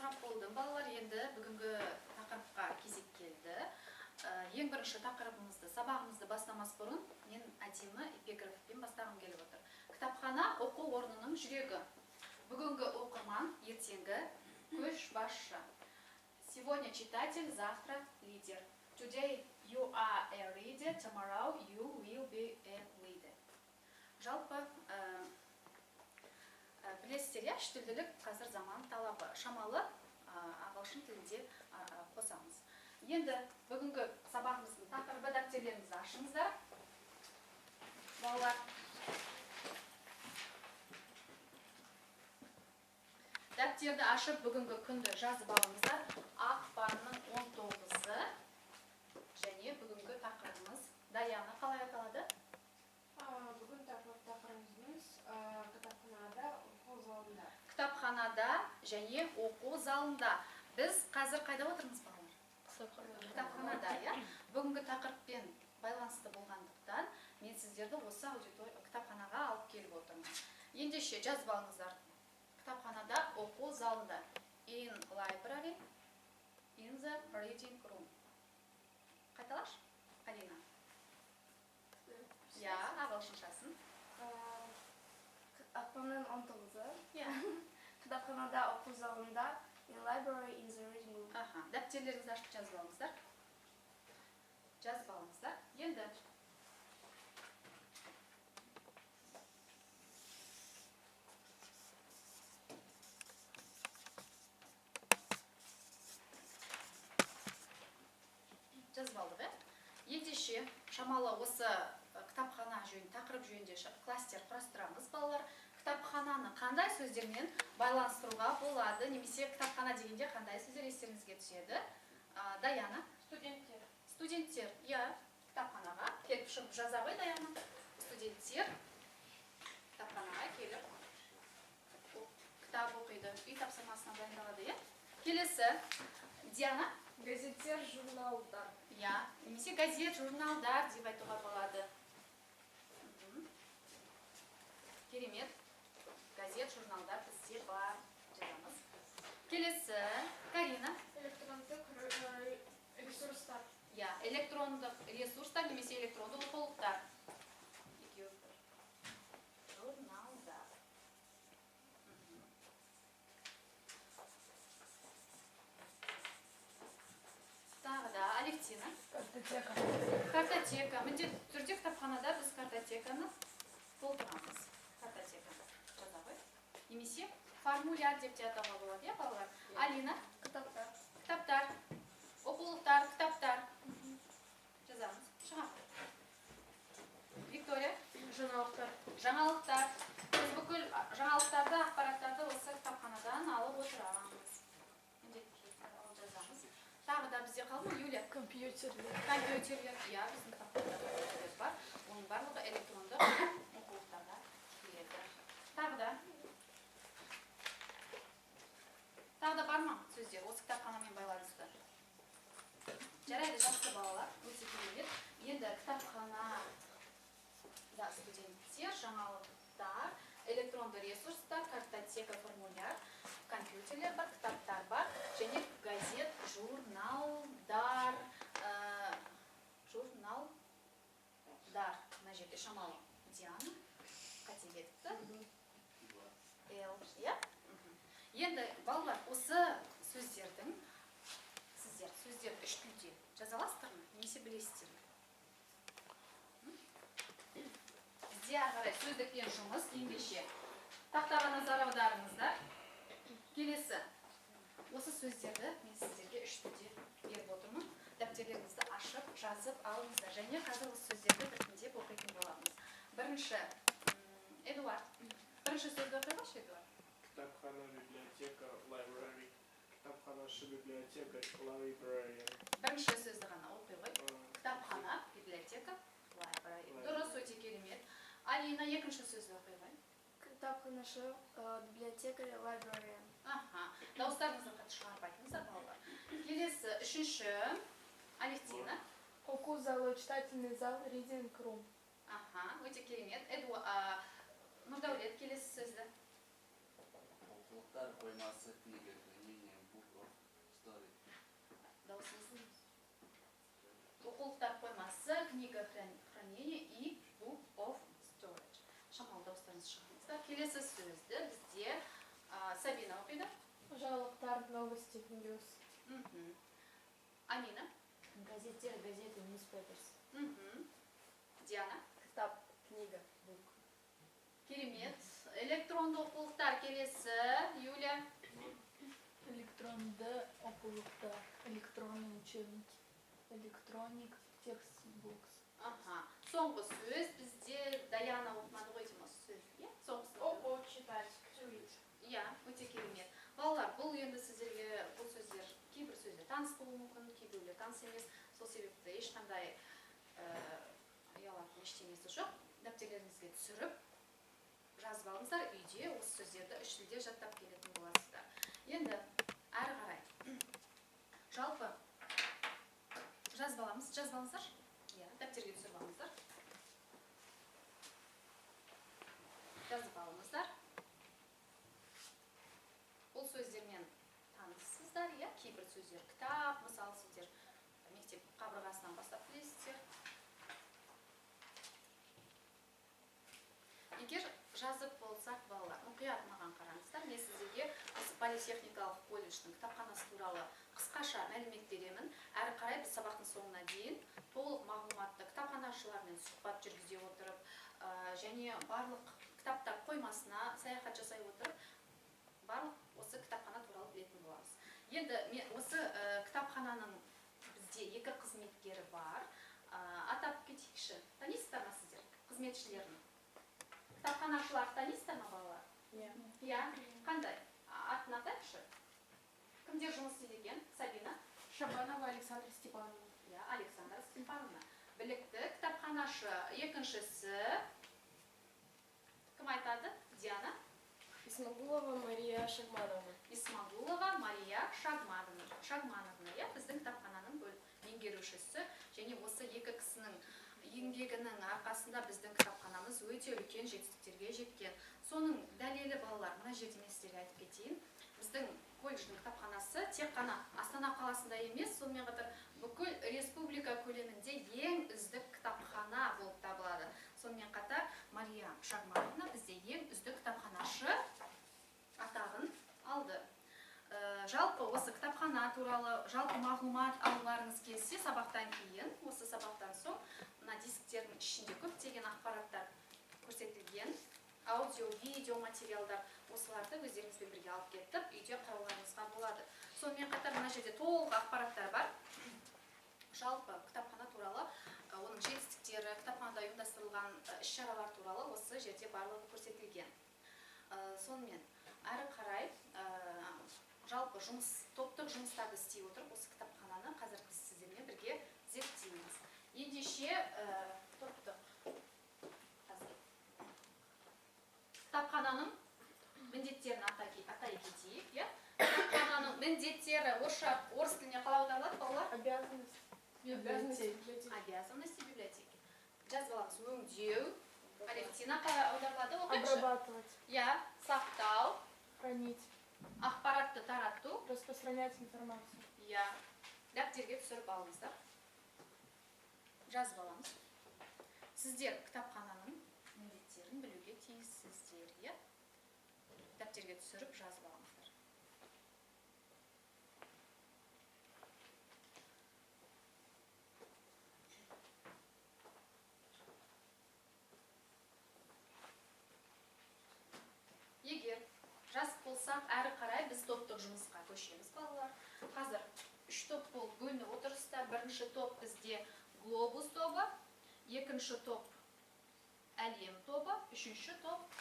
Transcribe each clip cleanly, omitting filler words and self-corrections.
сұрап болдым. Балалар, енді бүгінгі тақырыпқа кезек келді. Ең бірінші тақырыбымызды, сабағымызды бастамас бұрын, мен әдемі эпиграфпен бастағым келіп отыр. Кітапхана оқу орнының жүрегі. Бүгінгі оқырман, ертеңгі көшбасшы. Сегодня читатель, завтра лидер. Today you are a reader, tomorrow you will be a leader. Жалпы, білесіздер, үштілділік қазір заман талабы. Шамалы ағылшын тілінде қосамыз. Енді бүгінгі сабағымыздың тақырыбы, дәптерлеріңізді ашыңыздар. Балалар, дәптерді ашып бүгінгі күнді жазып алыңыздар. Ақпанның 19-ы және бүгінгі тақырыбымыз Даяна қалай аталады? Бүгін тақырыбымыз кітапханада және оқу залында. Біз қазір қайда отырмыз, балалар? Кітапханада, иә? Бүгінгі тақырыппен байланысты болғандықтан мен сіздерді осы кітапханаға алып келіп отырмын. Ендеше жазып алыңыздар. Кітапханада оқу залында. In library, in the reading room. Қайталаш? Алина. Я, ағылшыншасын. Ақпанның 19-ы. Кітапханада оқу залында. In library, in the reading room. Дәптерлеріңізді ашып жазып алыңыздар. Жазып алыңыздар. Енді жазып алдық, ендеше шамалы осы кітапхана жөнінде, тақырып жөнінде кластер құрастырамыз, балалар. Кітапхананы қандай сөздермен байланыстыруға болады, немесе кітапхана дегенде қандай сөздер естеріңізге түседі? Даяна? Студенттер. Студенттер, кітапханаға келіп шығып жаза ғой, Даяна. Студенттер кітапханаға келіп кітап оқиды, үй тапсырмасына дайындалады, Келесі, Диана? Газеттер, журналдар. Немесе газет, журналдар деп айтуға болады. Керемет. Газет, журналдар бізде бар, жазамыз. Келесі, Карина? Электрондық ресурстар. Электрондық ресурстар, немесе электрондық оқулықтар. Журналдар. Тағы да, Алевтина? Картотека. Картотека. Міндетті түрде кітапханада біз картотеканы толтырамыз. Картотеканы жаза ғой. Немесе формуляр деп те атауға болады, балалар? Алина? Кітаптар. Кітаптар. Оқулықтар, кітаптар. Жазамыз. Шыға. Виктория? Жаңалықтар. Жаңалықтар. Біз бүкіл жаңалықтарды, ақпараттарды осы кітапханадан алып отырамыз. Жазамыз. Тағы да бізде қалды, Юлия? Компьютерлер. Компьютерлер. Біздің кітапханада компьютерлер бар. Оның барлығы электронды оқулықтарға келеді. Тағы да бар ма сөздер осы кітапханамен байланысты? Жарайды, жақсы балалар, өте керемет. Енді кітапхана студенттер, жаңалықтар, электронды ресурстар, картотека, формуляр, компьютерлер бар, кітаптар бар, және газет, журналдар, мына жерде шамалы Диана, қате кетіпті. Енді, балалар, осы сөздердің, сіздер сөздерді үш тілде жаза аласыздар ма? Немесе білесіздер ме? Бізде ағарай сөздікпен жұмыс, ендеше тақтаға назар аударыңыздар. Келесі, осы сөздерді мен сіздерге үш тілде беріп отырмын. Дәптерлеріңізді ашып, жазып алыңыздар. Және қазір осы сөздерді біртіндеп оқитын боламыз. Бірінші, Эдуард. Бірінші сөзді оқиғашы, Эдуард? Кітапхана, библиотека, library. Кітапханашы, библиотека, library. Бірінші сөзді ғана оқи ғой. Кітапхана, библиотека, library. Дұрыс, өте керемет. Алина, екінші сөзді оқи ғой. Кітапханашы, библиотека, library. Дауыстарыңызды қатты шығарбайтыңыздар, балалар. Келесі, үшінші, Алевтина. Оқу залы, читательный зал, reading room. Өте керемет. Нұрдаулет, келесі сөзді. Оқулықтар қоймасы, книга хранения, Пожалуйста. Келесі сөзді бізде Сабина оқиды. Жаңалықтар, новости, news. Мгм. Амина. Газеттер, газеты, newspapers. Мгм. Диана. Кітап, книга, book. Керемет. Электронды оқулықтар келесі. Юля. Электронды оқулықтар, электронный учебник, electronic textbooks. Аха. Соңғы сөз бізде Даяна оқымады ғой дейміз сөз. Иә? Соңғысын. Оқу, читать, to read. Иә, өте керемет. Балалар, бұл енді сіздерге бұл сөздер кейбір сөздер таныс болуы мүмкін, кейбіреулер таныс емес. Сол себепті ешқандай ұялатын ештеңесі жоқ. Дәптерлеріңізге түсіріп жазып алыңыздар. Үйде осы сөздерді үш тілде жаттап келетін боласыздар. Енді әрі қарай. Жалпы жазып алыңыздар. Иә, дәптерге түсіріп алыңыздар. Жазып алыңыздар. Бұл сөздермен таныссыздар, иә? Кейбір сөздер кітап, мысалы сіздер мектеп қабырғасынан бастап білесіздер. Егер жазып болсақ, балалар, мұқият маған қараңыздар. Мен сіздерге осы политехникалық колледждің кітапханасы туралы қысқаша мәлімет беремін. Әрі қарай біз сабақтың соңына дейін толық мағлұматты кітапханашылармен сұхбат жүргізе отырып, және барлық кітаптар қоймасына саяхат жасай отырып, барлық осы кітапхана туралы білетін боламыз. Енді осы кітапхананың бізде екі қызметкері бар. Атап кетейікші. Танисыздар ма сіздер қызметшілерін? Кітапханашылар танисыздар ма балалар? Иә. Қандай? Атын атайықшы. Кімдер жұмыс істейді екен? Сабина? Шабанова Александра Степановна. Иә, Александра Степановна. Білікті кітапханашы. Екіншісі кім айтады? Диана? Исмагулова Мария Шагмановна. Исмагулова Мария Шагмановна. Иә, біздің кітапхананың меңгерушісі. Және осы екі кісінің еңбегінің арқасында біздің кітапханамыз өте үлкен жетістіктерге жеткен. Соның дәлелі балалар, мына жерде мен сіздерге айтып кетейін. Біздің колледждің кітапханасы тек қана Астана қаласында емес, сонымен қатар бүкіл республика көлемінде ең үздік кітапхана болып табылады. Сонымен қатар Мария Шагмановна бізде ең үздік кітапханашы атағын алды. Жалпы осы кітапхана туралы жалпы мағлұмат алуларыңыз келсе, сабақтан кейін, осы сабақтан соң, мына дисктердің ішінде көптеген ақпараттар көрсетілген, аудио, видео материалдар, осыларды өздеріңізбен бірге алып кетіп, үйде қарауларыңызға болады. Сонымен қатар мына жерде толық ақпараттар бар. Жалпы кітапхана туралы, оның жетістіктері, кітапханада ұйымдастырылған іс-шаралар туралы осы жерде барлығы көрсетілген. Сонымен әрі қарай жалпы топтық жұмыстарды істей отырып, осы кітапхананы қазір біз сіздермен бірге зерттейміз. Ендеше топтық кітапхананың міндеттерін атай кетейік. Кітапхананың міндеттері орыс тіліне қалай аударылады, балалар? Обязанности библиотеки. Жазып алыңыз. Өңдеу. Алевтина қалай аударылады? Обрабатывать. Я, сақтау. Хранить. Ақпаратты тарату. Распространять информацию. Я. Дәптерге түсіріп алыңыздар. Жазып алыңыз. Сіздер кітапхананың міндеттерін білуге тиіссіздер. Дәптерге түсіріп жазып алыңыздар. Егер жас болсақ, әрі қарай біз топтық жұмысқа көшеміз, балалар. Қазір 3 топ болып бөлініп отырсыздар. Бірінші топ бізде глобус тобы, екінші топ әлем тобы, үшінші топ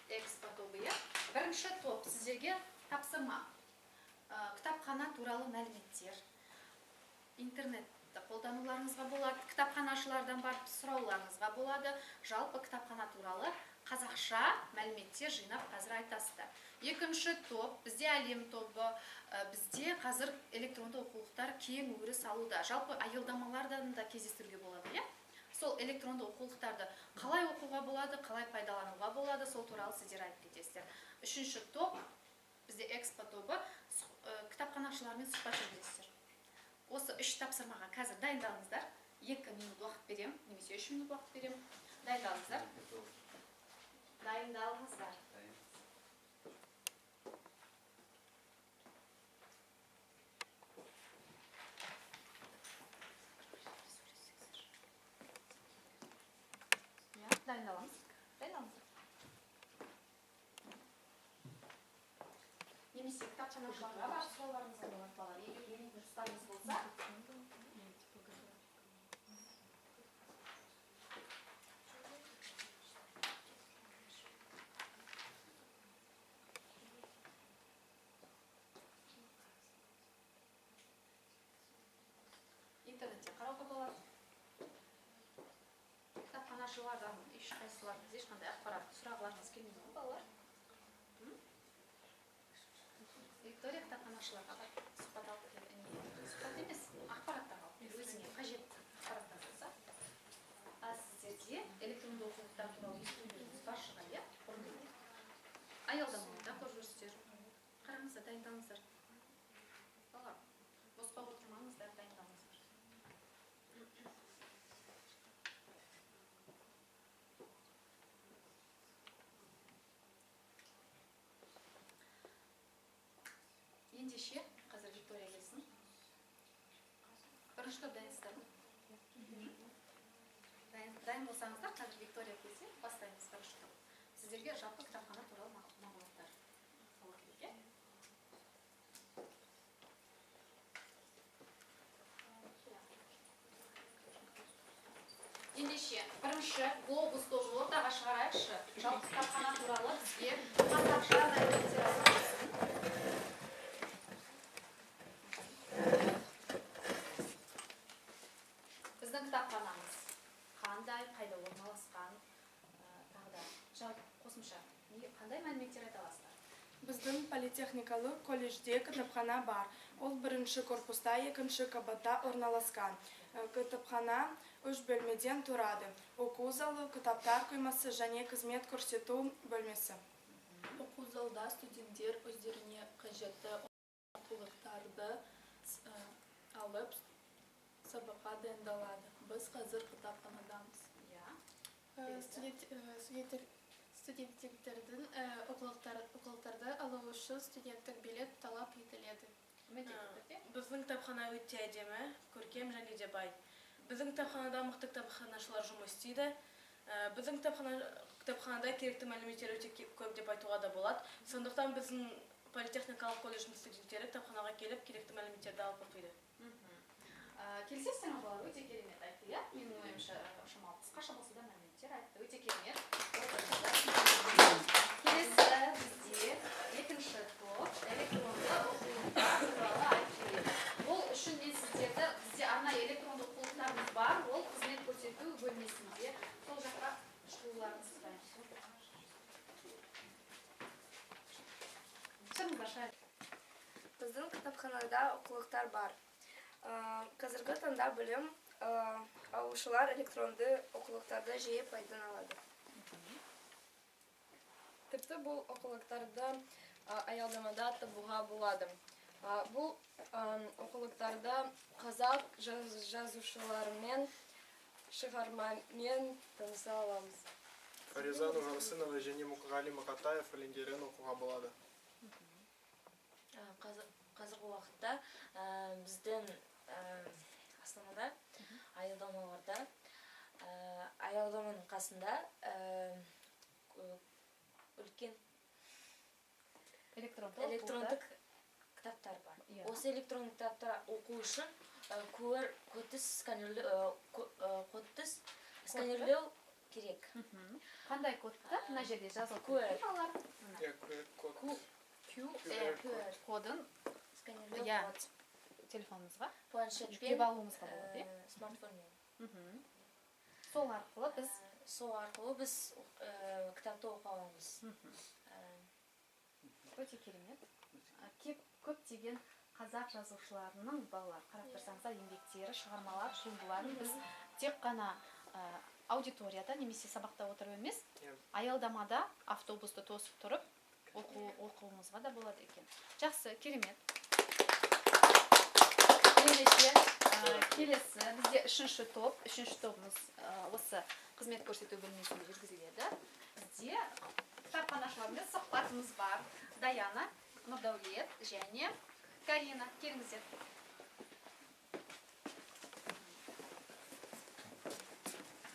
экспо тобы. Бірінші топ сіздерге тапсырма. Кітапхана туралы мәліметтер. Интернетті қолдануларыңызға болады, кітапханашылардан барып сұрауларыңызға болады. Жалпы кітапхана туралы қазақша мәліметтер жинап қазір айтасыздар. Екінші топ, бізде әлем тобы, бізде қазір электронды оқулықтар кең өріс алуда. Жалпы аялдамалардан да кездестіруге болады. Сол электронды оқулықтарды қалай оқуға болады, қалай пайдалануға болады, сол туралы сіздер айтып кетесіздер. Үшінші топ, бізде экспо тобы, кітапханашылармен сұхбат жүргізесіздер. Осы 3 тапсырмаға қазір дайындалыңыздар. 2 минут уақыт берем, немесе 3 минут уақыт берем. Дайындалыңыздар. Дайындалыңыздар. Дайындалыңыз. Дайындалыңыздар. Немесе кітапханашыларға барып сұрауларыңызға болады балалар. Егер білмейтін тұстарыңыз болса, интернетте қарауға болады. Кітапханашылардан ешқайсыларыңыз ешқандай ақпарат сұрағыларыңыз келмейді ме балалар? Виктория кітапханашыларға сұхбат алып сұхбат емес, ақпараттар алып өзіңе қажетті ақпараттар болса, сіздерде электронды оқулықтар туралы естулеріңіз бар шығар, иә? Аялдамаларда көріп жүрсіздер. Қараңыздар, дайындалыңыздар. Балалар, босқа отырмаңыздар, дайындалыңыздар. Ендеше, қазір Виктория келсін. Бірінші топ дайынсыздар ма? Дайын болсаңыздар, қазір Виктория келсе, бастаймыз бірінші топ. Сіздерге жалпы кітапхана туралы мағлұматтар салу керек, иә? Ендеше, бірінші глобус тобын ортаға шығарайықшы. Жалпы кітапхана туралы бізге қазақша мәліметтер алып. Біздің кітапханамыз қандай, қайда орналасқан, тағы да жалпы қосымша қандай мәліметтер айта аласыздар? Біздің политехникалық колледжде кітапхана бар. Ол бірінші корпуста, екінші қабатта орналасқан. Кітапхана 3 бөлмеден тұрады. Оқу залы, кітаптар қоймасы және қызмет көрсету бөлмесі. Оқу залда студенттер өздеріне қажетті оқулықтарды алып сабаққа дайындалады. Біз қазір кітапханадамыз. Студенттердің оқулықтарды алу үшін студенттік билет талап етіледі. Біздің кітапхана өте әдемі, көркем және де бай. Біздің кітапханада мықты кітапханашылар жұмыс істейді. Біздің кітапханада керекті мәліметтер өте көп деп айтуға да болады. Сондықтан біздің политехникалық колледждің студенттері кітапханаға келіп керекті мәліметтерді алып оқиды. Келісесіздер ме балалар? Өте керемет айтты, иә? Менің ойымша шамалы қысқаша болса да мәліметтер айтты. Өте керемет. Келесі бізде екінші топ электронды оқулықтар туралы айтып береді. Ол үшін мен сіздерді, бізде арнайы электронды оқулықтарымыз бар, ол қызмет көрсету бөлмесінде. Сол жаққа шығуларыңызды сұраймыз. Шығыңыздар, шайып. Біздің кітапханада оқулықтар бар. Қазіргі таңда білім алушылар электронды оқулықтарды жиі пайдаланады. Тіпті бұл оқулықтарды аялдамада табуға болады. Бұл оқулықтарды қазақ жазушыларымен шығармамен таныса аламыз. Фариза Нурсынова және Мұқағали Мақатаев өлеңдерін оқуға болады. Қазіргі уақытта біздің Астанада аялдамаларда аялдаманың қасында үлкен электрондық кітаптар бар. Осы электрондық кітаптар оқу үшін кодтыз сканерлеу керек. Қандай кодты? Мына жерде жазылып QR кодын Сканерлеу болады. телефонымызға Планшетпен, жүктеп алуымызға болады, смартфонмен. Сол арқылы біз кітапты оқи аламыз. өте керемет. Көптеген қазақ жазушыларының балалар қарап тұрсаңыздар еңбектері, шығармалар, туындыларын біз тек қана аудиторияда немесе сабақта отырып емес, аялдамада автобусты тосып тұрып оқуымызға да болады екен. Жақсы, керемет. Келесі бізде үшінші тобымыз осы қызмет көрсету бөлмесінде жүргізіледі. бізде кітапханашылармен сұхбатымыз бар. Даяна, Нұрдәулет және Карина, келіңіздер.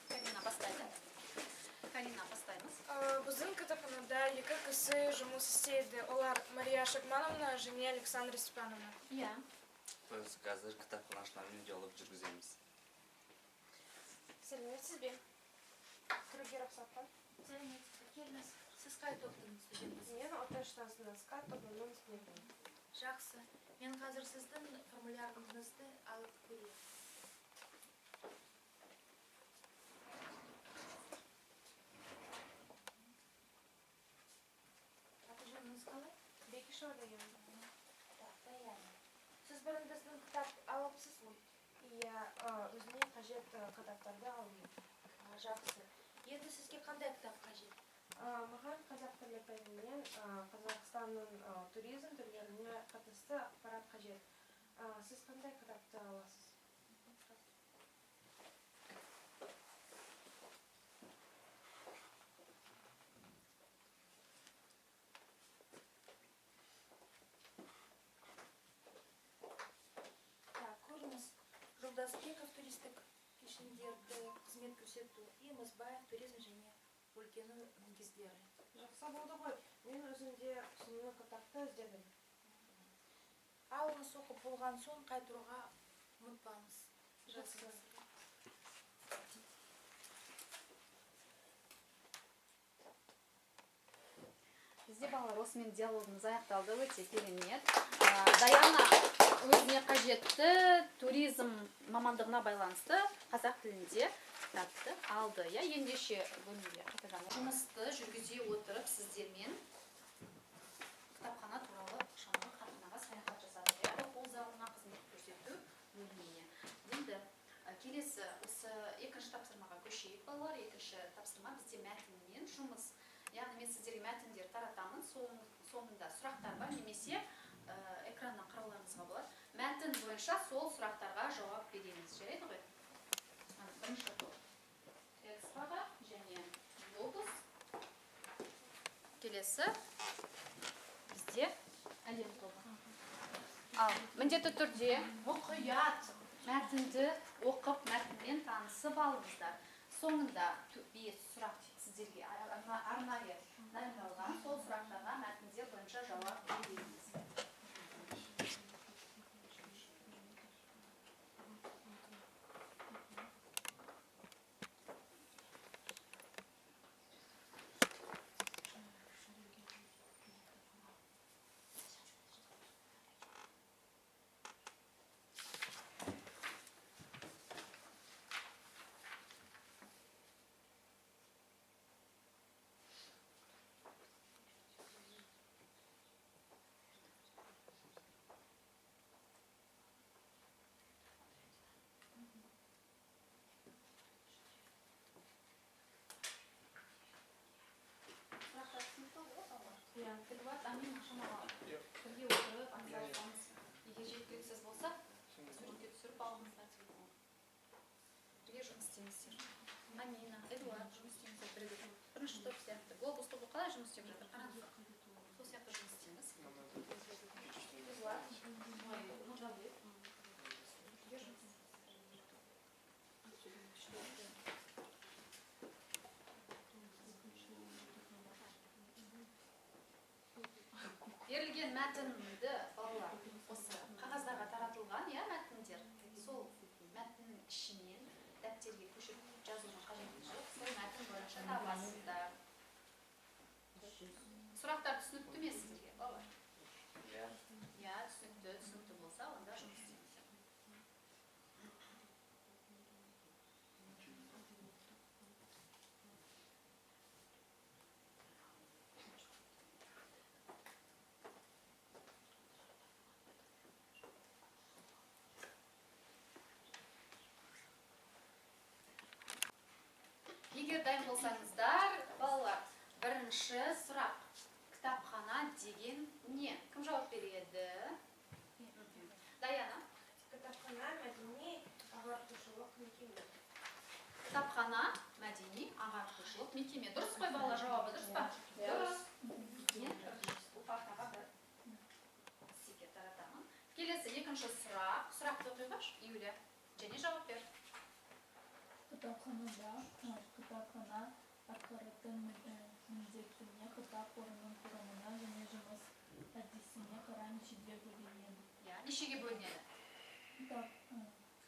Карина бастайды. Карина бастаймыз. Біздің кітапханада екі кісі жұмыс істейді. Олар Мария Шагмановна және Александра Степановна. Иә. Біз қазір кітапханашылармен диалог жүргіземіз. Сәлеметсіз бе? Кіруге рұқсат бар? Сәлеметсіз, келіңіз. Сіз қай топтың студентісіз? Мен орта штатында скат тобының студентімін. Жақсы. Мен қазір сіздің формулярыңызды алып көрейін. Аты жөніңіз қалай? Бекішева Даяна. Даяна. Сіз бұрын біздің кітап алыпсыз ғой? Иә, өзіне қажет кітаптарды алуын. Жақсы. Енді сізге қандай кітап қажет? Маған қазақ тілі пәнінен Қазақстанның туризм түрлеріне қатысты ақпарат қажет. Сіз қандай кітапты аласыз? Көріңіз, Жолдасбеков туристік кешендерді қызмет көрсету, Емізбаев туризм және өлкенің негіздері. Жақсы болды ғой. Мен өзімде сонымен кітапты іздедім. Алыңыз оқып болған соң қайтыруға ұмытпаңыз. Жақсы. Бізде балалар осымен диалогымыз аяқталды, өте керемет. Даяна өзіне қажетті туризм мамандығына байланысты қазақ тілінде кітапты алды. Ендеше бөлімге қайтадан жұмысты жүргізе отырып сіздермен кітапхана туралы шамалы кітапханаға саяхат жасадық. Оқу залына қызмет көрсету бөліміне. Енді келесі осы екінші тапсырмаға көшейік балалар. Екінші тапсырма бізде мәтінмен жұмыс. Яғни мен сіздерге мәтіндер таратамын, соңында сұрақтар бар, немесе экраннан қарауларыңызға болады. Мәтін бойынша сол сұрақтарға жауап береміз. Жарайды ғой? Бірінші топ. Экспаға және глобус. Келесі бізде әлем тобы. Ал міндетті түрде мұқият мәтінді оқып, мәтінмен танысып алыңыздар. Соңында 5 сұрақ сіздерге арнайы дайындалған, сол сұрақтарға мәтіндер бойынша жауап береміз. Эдуард, Амин, шамаға бірге отырып, аңсалсаңыз, егер жеткіліксіз болса, суретке түсіріп алыңыздар телефон. Бірге жұмыс істеңіздер. Амина, Эдуард, жұмыс істеңіздер бірге. Бірінші топ сияқты. Глобус тобы қалай жұмыс істеп жатыр? Қараңыздар. Сол сияқты жұмыс істеңіз. Эдуард, Нұрдәулет. Бірге жұмыс істеңіздер. Берілген мәтінді балалар осы қағаздарға таратылған, мәтіндер, сол мәтіннің ішінен дәптерге көшіріп жазуға қажет жоқ. Сол мәтін бойынша табасыздар. Сұрақтар түсінікті ме сіздерге, балалар? Иә, түсінікті болса, онда жұмыс істеңіздер. Егер дайын болсаңыздар, балалар, бірінші сұрақ. Кітапхана деген не? Кім жауап береді? Даяна? Кітапхана мәдени ағартушылық мекеме. кітапхана, мәдени, ағартушылық мекеме. Дұрыс қой балалар, жауабы дұрыс па? Дұрыс. Мен бұл партаға бір стикер таратамын. Келесі екінші сұрақ. Сұрақты оқиғаш, Юлия. Және жауап бер. Кітапхана атқаратын міндетіне кітап қорының құрамына және жұмыс әдісіне қарай нешеге бөлінеді. Нешеге бөлінеді?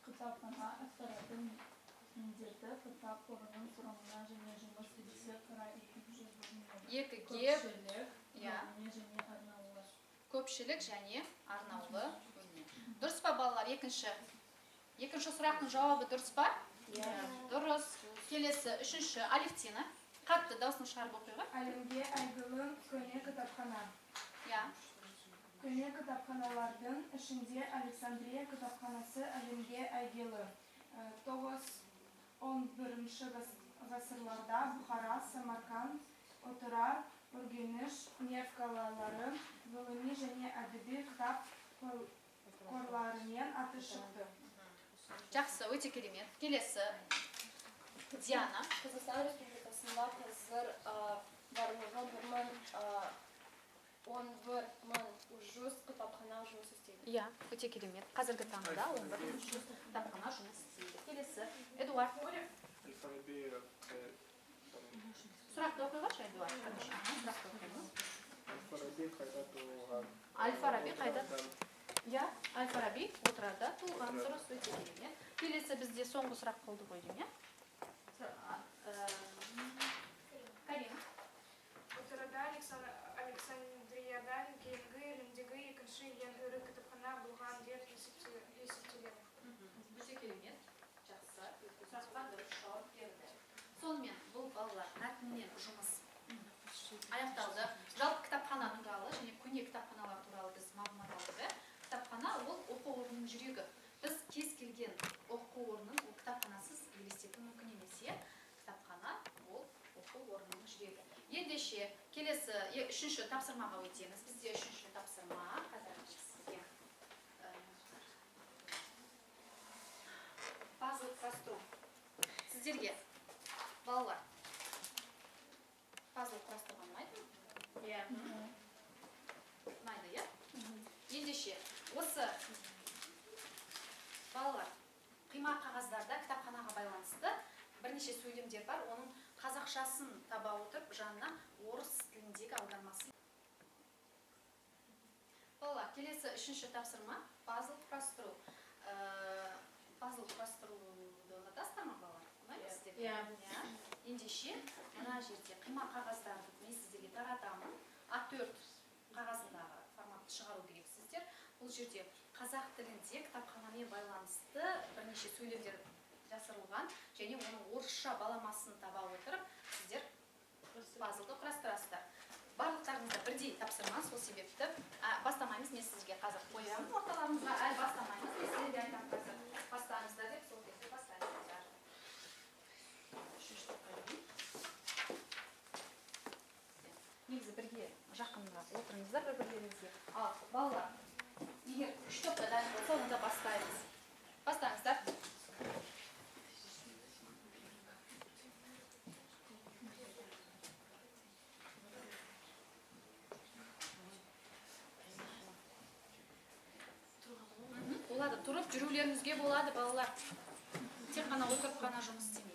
Кітапхана атқаратын міндеті кітап қорының құрамына және жұмыс әдісіне қарай екіге бөлінеді. Көпшілік және арнаулы бөлінеді. Дұрыс па балалар? Екінші сұрақтың жауабы дұрыс па? Дұрыс. Келесі үшінші Алевтина. Қатты дауысын шығарып оқиға. Әлемге әйгілі көне кітапхана. Көне кітапханалардың ішінде Александрия кітапханасы әлемге әйгілі. 9-11 ғасырларда Бұхара, Самарканд, Отырар, Үргеніш, Нев қалалары ғылыми және әдеби кітап қорларымен аты шықты. Жақсы, өте керемет. Келесі Диана. Қазақстан Республикасында қазір барлығы 11.100 кітапхана жұмыс істейді. Өте керемет. Қазіргі таңда 11.100 кітапхана жұмыс істейді. Келесі Эдуард. Алфавиби Сұрақты оқиғашы, Эдуард. Аль-Фараби қайда туған? Аль-Фараби қайда? Аль-Фараби отырарда туған. Дұрыс, өте керемет. Келесі бізде соңғы сұрақ болды ғой деймін, Карина. Отырарда Александриядан кейінгі әлемдегі екінші ең ірі кітапхана болған деп есептеледі. Өте керемет. Жақсы. Сұраққа дұрыс жауап берді. Сонымен бұл балалар мәтіннен жұмыс аяқталды. Жалпы кітапхана туралы және көне кітапханалар туралы біз мағлұмат алдық. Кітапхана ол оқу орнының жүрегі. Біз кез келген оқу орнын ол кітапханасыз елестету мүмкін емес. Кітапхана ол оқу орнының жүрегі. Ендеше келесі үшінші тапсырмаға өтеміз. Бізде үшінші тапсырма қазір сізге пазл құрастыру. Сіздерге балалар пазл құрастырған ұнайды ма? Ұнайды, Ендеше осы балалар қима қағаздарда кітапханаға байланысты бірнеше сөйлемдер бар. Оның қазақшасын таба отырып, жанына орыс тіліндегі аудармасын. Балалар, келесі үшінші тапсырма пазл құрастыру. Пазл құрастыруды ұнатасыздар ма балалар? Ұнайды сіздерге? Ендеше мына жерде қима қағаздарды мен сіздерге таратамын. А4 қағазындағы форматты шығару керексіздер. Бұл жерде қазақ тілінде кітапханамен байланысты бірнеше сөйлемдер жасырылған және оның орысша баламасын таба отырып, сіздер пазлды құрастырасыздар. Барлықтарыңызда бірдей тапсырма, сол себепті бастамаймыз. Мен сіздерге қазір қоямын орталарыңызға, әлі бастамаймыз. Мен сіздерге айтамын қазір бастаңыздар деп, сол кезде бастаймыздар. Негізі бірге жақынырақ отырыңыздар бір-бірлеріңізге. Ал балалар, егер үш топта дайын болса, онда бастаймыз. Бастаңыздар. Болады, тұрып жүрулеріңізге болады, балалар. Тек қана отырып қана жұмыс істемей.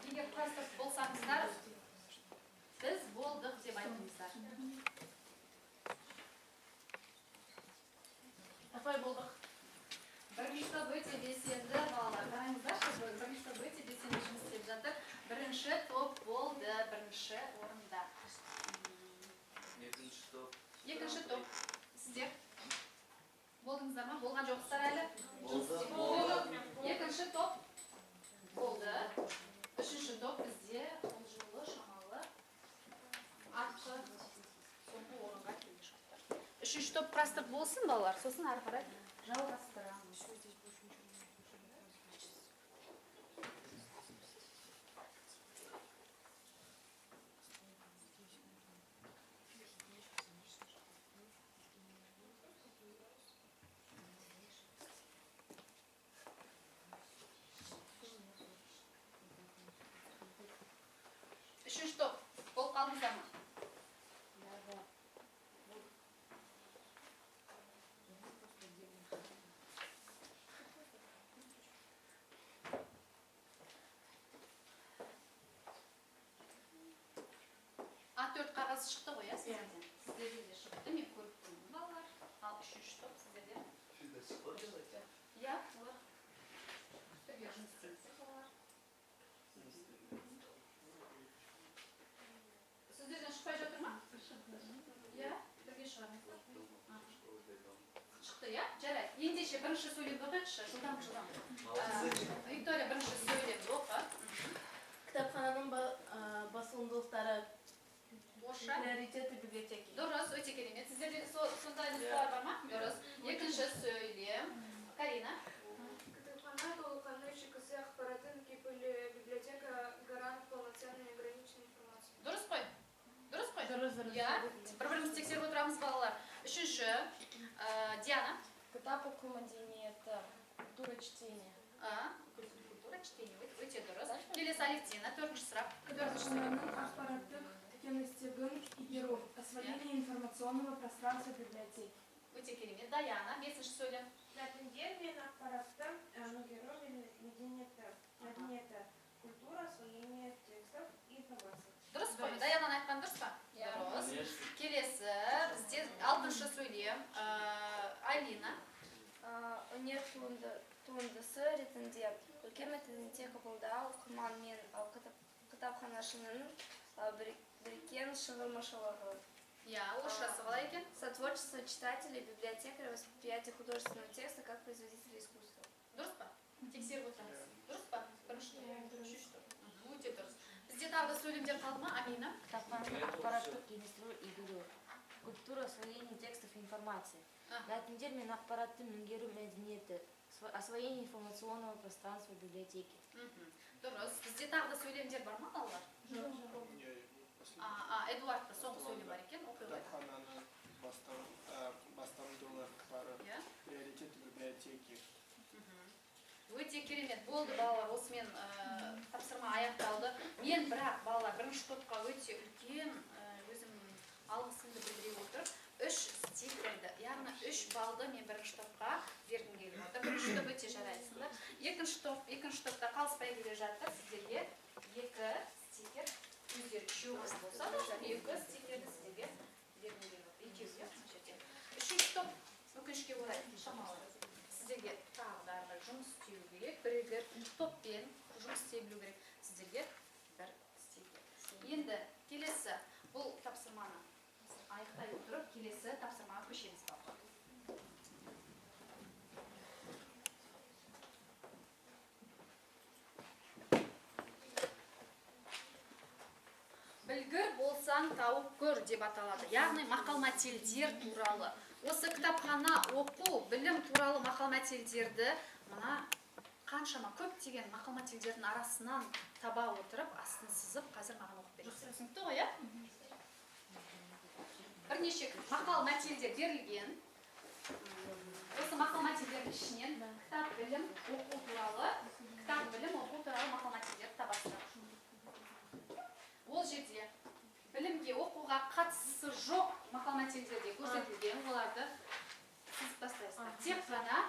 Егер құрастырып болсаңыздар, біз болдық деп айтыңыздар. Қалай болдық? Бірінші топ өте белсенді балалар. Қараңыздаршы, бірінші топ өте белсенді жұмыс істеп жатыр. Бірінші топ болды, бірінші орында. Екінші топ. Сіздер болдыңыздар ма? Болған жоқсыздар әлі? Болды. Екінші топ болды. Үшінші топ бізде бұл жолы шамалы артқы соңғы орынға келе жатыр. Үшінші топ құрастырып болсын балалар, сосын ары қарай жалғастырамыз. қағаз шықты ғой, сіздерден? Сіздерде де шықты, мен көріп тұрмын, балалар. Ал үшінші топ сіздерде? Иә, олар. Бірге жұмыс істейсіз, олар. Сіздерден шықпай жатыр ма? Иә, бірге шығармыз. Шықты, иә? Жарайды. Ендеше бірінші сөйлемді оқиықшы, жылдам. Виктория бірінші сөйлемді оқы. Кітапхананың басылымдылықтары Орысша. приоритеты библиотеки. Дұрыс, өте керемет. Сіздерде сондай нұсқалар бар ма? Дұрыс. Екінші сөйлем. Карина. Кітапхана толыққанды ішкі ақпаратын кепілі библиотека гарант полноценной и ограниченной информации. Дұрыс қой? Дұрыс қой? Дұрыс. Иә. Бір-бірімізді тексеріп отырамыз, балалар. Үшінші. Диана. Кітап оқу мәдениеті, культура чтения. Культура чтения. Өте дұрыс. Келесі Алевтина. Төртінші сұрақ. Кітапхананың ақпараттық кеңістігін игеру, освоение информационного пространства библиотеки. Өте керемет. Даяна. Бесінші сөйлем. Мәтіндер мен ақпаратты игеру мәдениеті, культура, освоение текстов и информации. Дұрыс қой? Даянаны айтқан дұрыс па? Дұрыс. Келесі. Бізде алтыншы сөйлем. Алина. Өнер туындысы ретінде үлкен мәтіндерде қабылдау оқырман мен кітапханашының біріккен шығармашылығы. Иә, орысшасы қалай екен? Сотворчество читателей, библиотекаря, восприятие художественного текста как производителя искусства. Дұрыс па? Тексеріп отырамыз. Дұрыс па? Бірінші топ. Үшінші топ. Өте дұрыс. Бізде тағы да сөйлемдер қалды ма? Амина. Кітапхананың ақпараттық кеңістігін игеру, культура освоения текстов и информации. Мәтіндер мен ақпаратты меңгеру мәдениеті, освоение информационного пространства библиотеки. Дұрыс. Бізде тағы да сөйлемдер бар ма, балалар? Эдуардта соңғы сөйлем бар екен, оқиғай. Кітапхананың бастамдылықтары, приоритеті библиотеки. Өте керемет болды, балалар. Осымен тапсырма аяқталды. Мен бірақ, балалар, бірінші топқа өте үлкен өзім алғысымды білдіре отырып, 3 стикерді, яғни 3 балды мен бірінші топқа бергім келіп отыр. Бірінші топ өте жарайсыңдар. Екінші топта қалыспай келе жатыр. Сіздерге 2 стикер, өздері үшеуіңіз болса да, 2 стикерді сіздерге бергім келіп отыр. Екеуі, үшінші топ өкінішке орай шамалы. Сіздерге тағы да жұмыс істеу керек, бірігіп топпен жұмыс істей білу керек. Сіздерге 1 стикер. Енді келесі бұл тапсырманы аяқтай отырып, келесі тапсырмаға көшеміз балалар. Білгір болсаң тауып көр деп аталады. Яғни мақал-мәтелдер туралы. Осы кітапхана оқу, білім туралы мақал-мәтелдерді мына қаншама көптеген мақал-мәтелдердің арасынан таба отырып, астын сызып, қазір маған оқып бересіз. Түсінікті ғой, иә? Бірнеше мақал-мәтелдер берілген. Осы мақал-мәтелдердің ішінен кітап білім оқу туралы мақал-мәтелдерді табасыздар. Ол жерде білімге оқуға қатысы жоқ мақал-мәтелдерде көрсетілген, оларды сіз бастайсыздар. Тек қана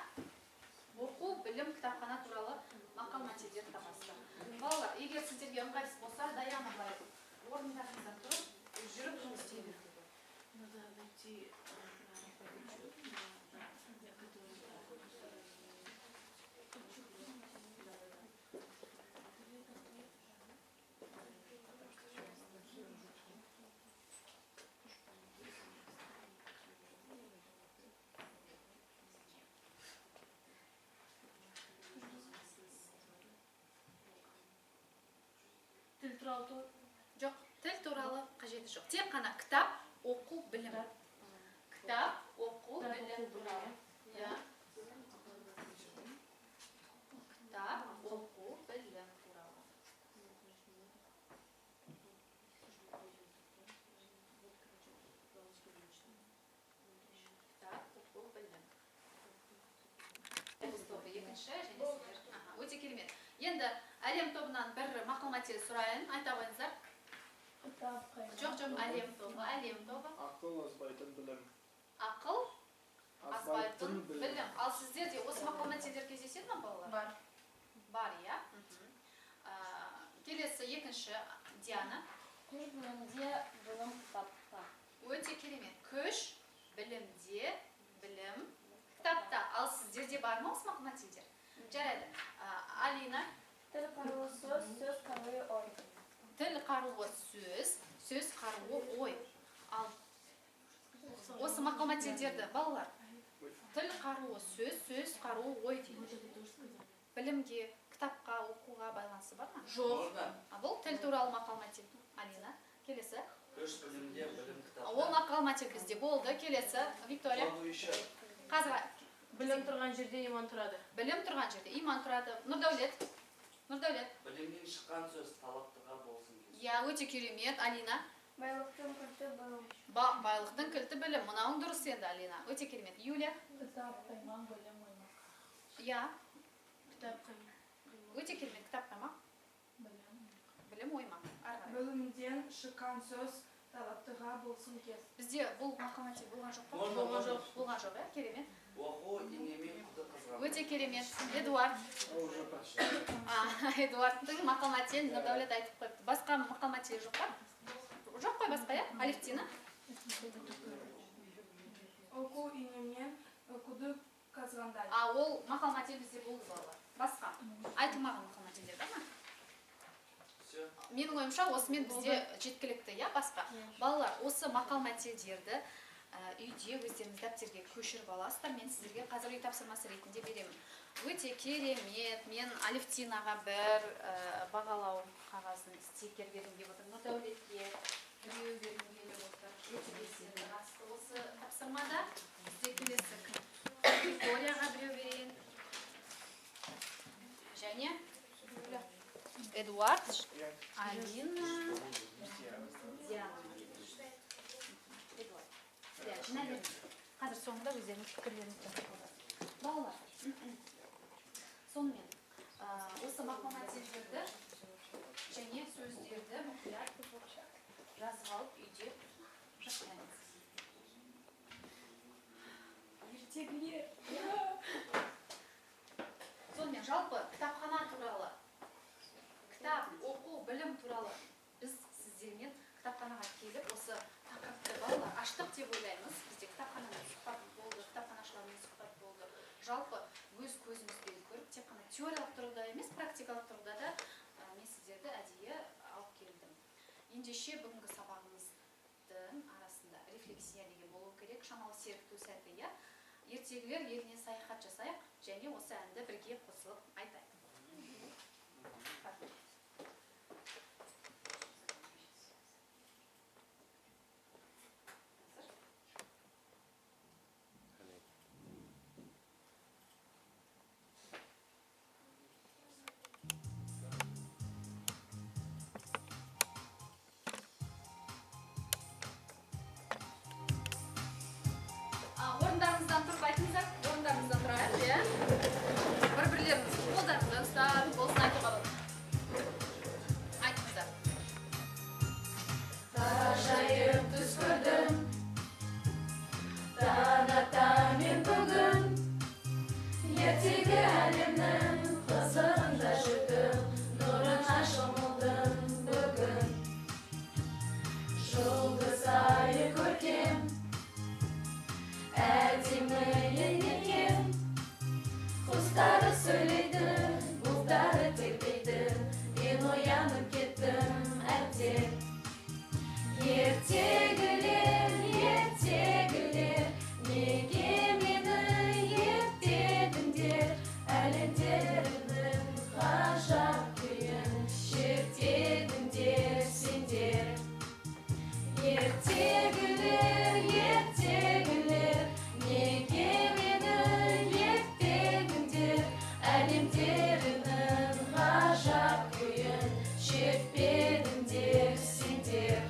оқу, білім, кітапхана туралы мақал-мәтелдерді табасыздар. Балалар, егер сіздерге ыңғайсыз болса, Даяна былай орындарыңыздан тұрып, жүріп жұмыс істей беріңіздер. Тіл туралы Жоқ, тіл туралы қажеті жоқ. Тек қана кітап, оқу, білім. Кітап, оқу, білім туралы. Кітап, оқу, білім туралы. Кітап, оқу, білім. Екінші және сіздер. Өте керемет. Енді әлем тобынан бір мақал-мәтел сұрайын, айта қойыңыздар. Жоқ, әлем тобы. Ақыл азбайтын білім. Ақыл азбайтын білім. Ал сіздерде осы мақал-мәтелдер кездеседі ме, балалар? бар. Бар, иә. Келесі екінші Диана. Күш білімде, білім кітапта. Өте керемет. Күш білімде, білім кітапта. Ал сіздерде бар ма осы мақал-мәтелдер? Жарайды. Алина. Тіл қаруы сөз, сөз қаруы ой. Тіл қаруы сөз, сөз қаруы ой. Ал осы мақал-мәтелдерді балалар, тіл қаруы сөз, сөз қаруы ой дейді. Білімге, кітапқа, оқуға байланысы бар ма? Жоқ. Бұл тіл туралы мақал-мәтел. Алина, келесі. Күш білімде, білім кітапта. Ол мақал-мәтел бізде болды. Келесі. Виктория. Қазір Білім тұрған жерде иман тұрады. білім тұрған жерде иман тұрады. Нұрдәулет. Нұрдәулет. Білімнен шыққан сөз талаптыға болсын кез. Я, өте керемет. Алина. Байлықтың кілті білім. Байлықтың кілті білім. Мынауың дұрыс енді, Алина. Өте керемет. Юлия. Кітап қаймақ, білім оймақ. Я. Кітап қайма. Өте керемет. Кітап қаймақ. Білім. Білім оймақ. Білімден шыққан сөз талаптыға болсын кез. Бізде бұл мақал-мәтел болған жоқ па? Болған жоқ. Болған жоқ, иә? Керемет. Оқу инемен құды қызған. Өте керемет. Эдуард. Эдуардтың мақал-мәтелін Нұрдәулет айтып қойыпты. Басқа мақал-мәтел жоқ па? Жоқ қой басқа, иә? Алевтина. Оқу инемен құды қазғандай. Ол мақал-мәтел бізде болды балалар. Басқа. Айтылмаған мақал-мәтелдер бар ма? Менің ойымша осымен бізде жеткілікті, иә, басқа. Балалар, осы мақал-мәтелдерді үйде өздеріңіз дәптерге көшіріп аласыздар. Мен сіздерге қазір үй тапсырмасы ретінде беремін. Өте керемет. Мен Алевтинаға бір бағалау қағазын стикер бергім келіп отыр. Нұрдәулетке біреу бергім келіп отыр. Өте белсенді қатысты. Осы тапсырмада бізде келесі Викторияға біреу берейін. Және Эдуард, Алина, Диана. Эдуард. Қазір соңында өздеріңіз пікірлеріңізді қойыңыздар. Балалар, сонымен осы мақал-мәтелдерді және сөздерді мұқият жазып алып үйде жаттаңыз. Ертегілер. Сонымен жалпы кітапхана туралы, кітап, оқу, білім туралы біз сіздермен кітапханаға келіп, осы тақырыпты балалар аштық деп ойлаймыз. Бізде кітапханамен сұхбат болды, кітапханашылармен сұхбат болды. Жалпы өз көзімізбен көріп, тек қана теориялық тұрғыда емес, практикалық тұрғыда да мен сіздерді әдейі алып келдім. Ендеше бүгінгі сабағымыздың арасында рефлексия деген болу керек, шамалы серікту сәті, иә. Ертегілер еліне саяхат жасайық және осы әнді бірге қосылып айтайық. Орындарыңыздан тұрып айтыңыздар, орындарыңыздан тұрайық, иә? Бір-бірлеріңіз қолдарыңыздан ұстап, болсын айтуға болады. Айтыңыздар. Ғажайып түс көрдім, таң ата мен бүгін, ертегі әлемнің қызығында жүрдім, нұрына шомылдым бүгін. Жұлдыз айы көркем, әдемі енекен, құстары сөйлейді, бұлттары тербейді, мен оянып кеттім әбден. Ертегілер, ертегілер, неге мені ертедіңдер, әлемдерінің ғажап күйін шертедіңдер сендер. Ертегілер, ертегілер, неге мені ертедіңдер, әлемдерінің ғажап күйін шертпедіңдер сендер.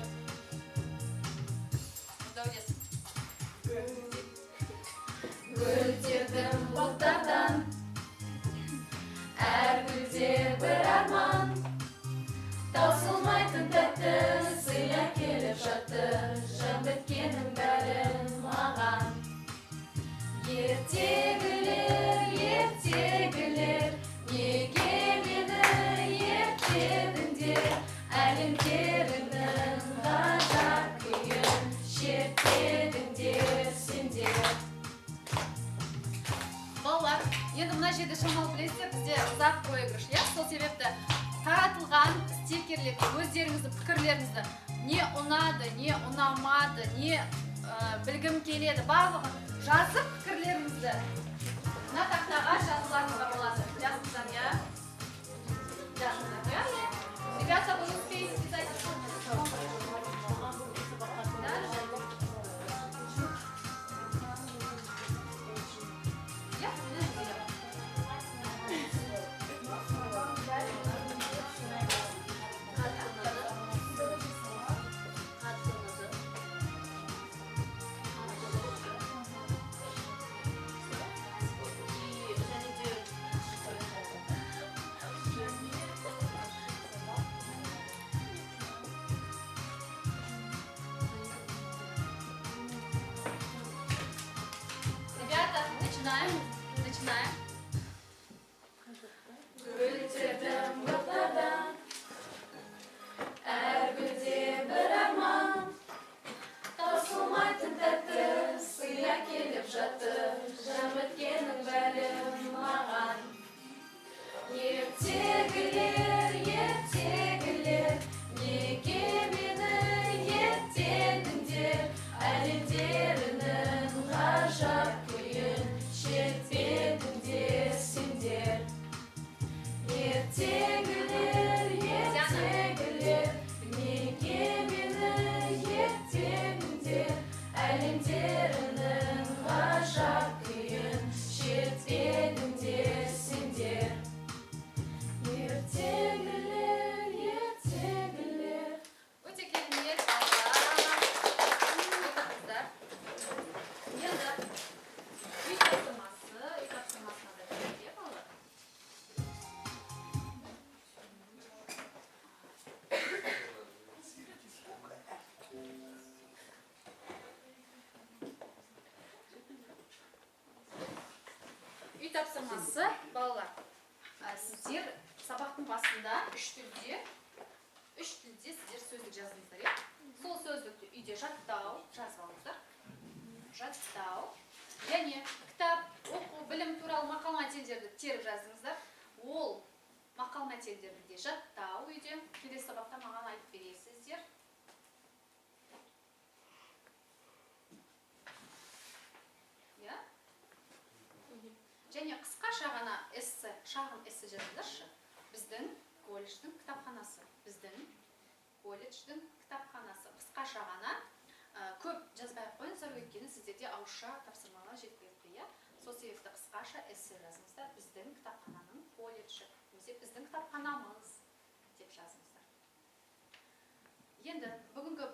Гүлдердің бұлттардан, әр гүлде бір арман, таусылмайтын тәтті сыйла келіп жатты, жан біткеннің бәрін маған. Ертегілер, ертегілер, неге мені ертедіңдер, әлемдерінің ұзақ проигрыш, иә? Сол себепті таратылған стикерлерге өздеріңіздің пікірлеріңізді не ұнады, не ұнамады, не білгім келеді, барлығын жазып пікірлеріңізді мына тақтаға жазыларыңызға болады. Жазыңыздар, иә? Жазыңыздар, иә? Ребята, вы успеете писать? Ребята, начинаем. Гүлдердім бұлттардан, әр гүлде бір арман. Таусылмайтын тәтті сыя келіп жатты, жан біткенің бәрі маған. Ертегілер, неге мені ертедіңдер, әлемдерінің ғажап күйін шертпедіңдер сендер. Ертегілер, неге мені ертедіңдер, әлемдерінің ғажап күйін шертпедіңдер сендер. Ертегілер. Өте керемет, балалар. Қыздар. Енді үй тапсырмасына да келе балалар. Үй тапсырмасы, балалар. Сіздер сабақтың басында үш тілде сіздер сөздік жазыңыздар, иә? Сол сөздікті үйде жаттау, жазып алыңыздар. Жаттау. Және кітап, оқу, білім туралы мақал-мәтелдерді теріп жазыңыздар. Ол мақал-мәтелдерді де жаттау үйде. Келесі сабақта маған айтып бересіздер. Иә? Және қысқаша ғана шағын эссе жазыңыздаршы. Біздің колледждің кітапханасы. Қысқаша ғана көп жазбай қойыңыздар, өйткені сіздерде ауызша тапсырмалар жеткілікті, иә? Сол себепті қысқаша эссе жазыңыздар. Біздің кітапхананың колледжі, немесе біздің кітапханамыз деп жазыңыздар. Енді бүгінгі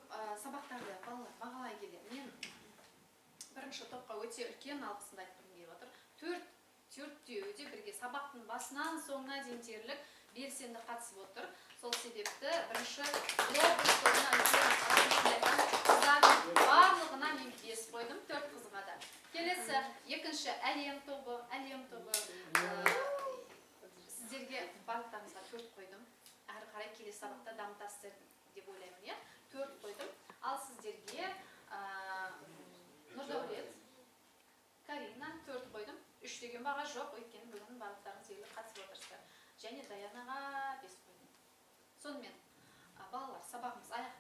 сабақтарды балалар бағалай келе мен бірінші топқа өте үлкен алғысымды айтқым келіп отыр. Төртеуі де бірге сабақтың басынан соңына дейін дерлік белсенді қатысып отыр. Сол себепті бірінші облыс тобына барлығына мен 5 қойдым, 4 қызға да. Келесі екінші әлем тобы сіздерге барлықтарыңызға 4 қойдым. Әрі қарай келесі сабақта дамытасыздар деп ойлаймын, иә? 4 қойдым. Ал сіздерге Нұрдәулет, Карина 4 қойдым. 3 деген баға жоқ, өйткені бүгін барлықтарыңыз ерлік қатысып отырсыздар. Және Даянаға 5 қойдым. Сонымен балалар, сабағымыз аяқ